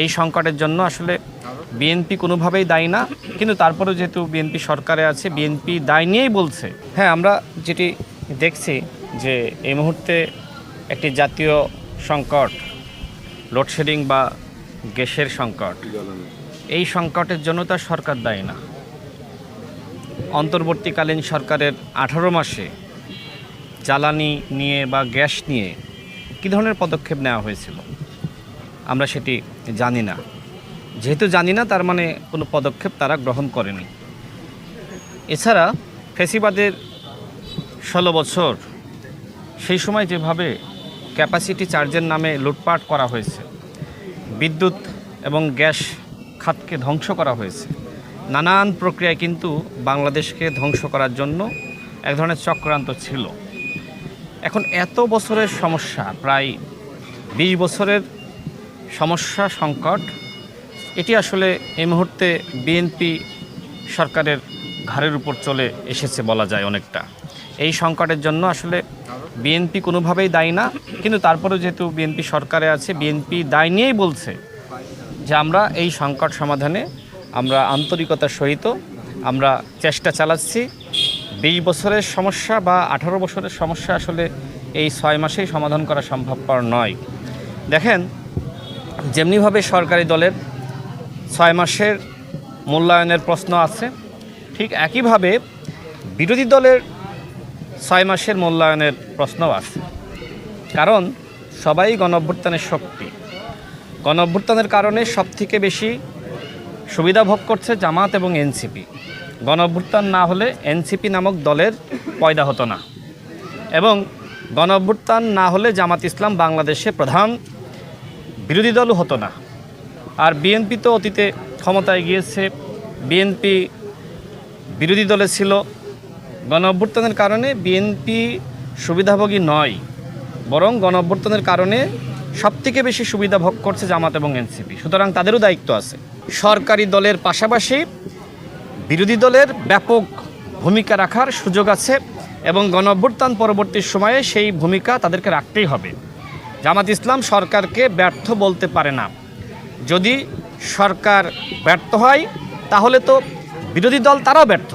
এই সংকটের জন্য আসলে বিএনপি কোনোভাবেই দায়ী না, কিন্তু তারপরেও যেহেতু বিএনপি সরকারে আছে, বিএনপি দায় নিয়েই বলছে। হ্যাঁ, আমরা যেটি দেখছি যে এই মুহূর্তে একটি জাতীয় সংকট, লোডশেডিং বা গ্যাসের সংকট, এই সংকটের জন্য তার সরকার দায়ী না। অন্তর্বর্তীকালীন সরকারের 18 মাসে জ্বালানি নিয়ে বা গ্যাস নিয়ে কী ধরনের পদক্ষেপ নেওয়া হয়েছিল আমরা সেটি জানি না। যেহেতু জানি না, তার মানে কোনো পদক্ষেপ তারা গ্রহণ করেনি। এছাড়া ফ্যাসিবাদের 16 বছর, সেই সময় যেভাবে ক্যাপাসিটি চার্জের নামে লুটপাট করা হয়েছে, বিদ্যুৎ এবং গ্যাস খাতকে ধ্বংস করা হয়েছে, নানান প্রক্রিয়ায় কিন্তু বাংলাদেশকে ধ্বংস করার জন্য এক ধরনের চক্রান্ত ছিল। এখন এত বছরের সমস্যা, প্রায় 20 বছরের সমস্যা, সংকট, এটি আসলে এই মুহূর্তে বিএনপি সরকারের ঘাড়ের উপর চলে এসেছে বলা যায় অনেকটা। এই সংকটের জন্য আসলে বিএনপি কোনোভাবেই দায়ী না, কিন্তু তারপরেও যেহেতু বিএনপি সরকারে আছে, বিএনপি দায় নিয়েই বলছে যে আমরা এই সংকট সমাধানে আমরা আন্তরিকতার সহিত আমরা চেষ্টা চালাচ্ছি। 20 বছরের সমস্যা বা 18 বছরের সমস্যা আসলে এই 6 মাসেই সমাধান করা সম্ভবপর নয়। দেখেন, যেমনিভাবে সরকারি দলের 6 মাসের মূল্যায়নের প্রশ্ন আছে, ঠিক একইভাবে বিরোধী দলের 6 মাসের মূল্যায়নের প্রশ্নও আছে। কারণ সবাই গণঅভ্যুত্থানের শক্তি। গণঅভ্যুত্থানের কারণে সবথেকে বেশি সুবিধা ভোগ করছে জামাত এবং এনসিপি। গণঅভ্যুত্থান না হলে এনসিপি নামক দলের পয়দা হতো না, এবং গণঅভ্যুত্থান না হলে জামাত ইসলাম বাংলাদেশে প্রধান বিরোধী দলও হতো না। আর বিএনপি তো অতীতে ক্ষমতায় গিয়েছে, বিএনপি বিরোধী দলে ছিল। গণঅভ্যুত্থানের কারণে বিএনপি সুবিধাভোগী নয়, বরং গণঅভ্যুত্থানের কারণে সবথেকে বেশি সুবিধা ভোগ করছে জামাত এবং এনসিপি। সুতরাং তাদেরও দায়িত্ব আছে। সরকারি দলের পাশাপাশি বিরোধী দলের ব্যাপক ভূমিকা রাখার সুযোগ আছে, এবং গণঅভ্যুত্থান পরবর্তী সময়ে সেই ভূমিকা তাদেরকে রাখতেই হবে। জামাত ইসলাম সরকারকে ব্যর্থ বলতে পারে না। যদি সরকার ব্যর্থ হয়, তাহলে তো বিরোধী দল তারাও ব্যর্থ।